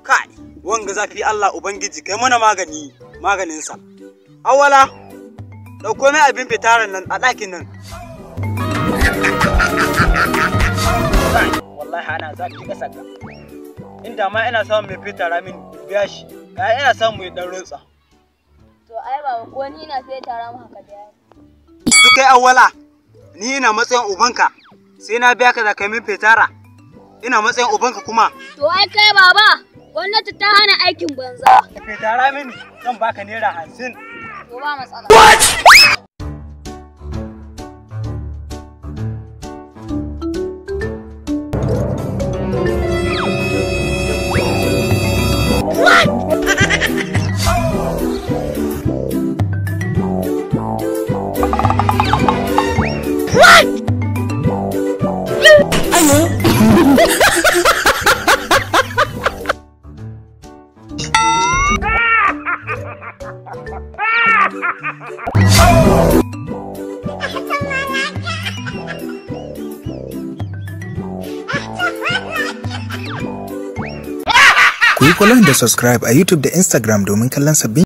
Kai, wanga zafi Allah Ubangiji kai mana maganinsa. Awwala, ɗauko mai abin fitaran nan a ɗakin nan. Wallahi ana zafi ƙasa ga. Inda ma ina samun mai fitara min biya shi, ga ina samun mai ɗan rutsa. To ai baba ko ni na sai tara maka ka biya. Duk kai Awwala, ni ina matsayin ubanka, sai na biya ka da kai min fitara. Ina matsayin ubanka kuma. To ai kai baba, gwamnati ta hana aikin banza. Fitara mini, zan baka naira 50. To ba matsala. Ku yi follow da subscribe a YouTube da Instagram domin kallon sabbin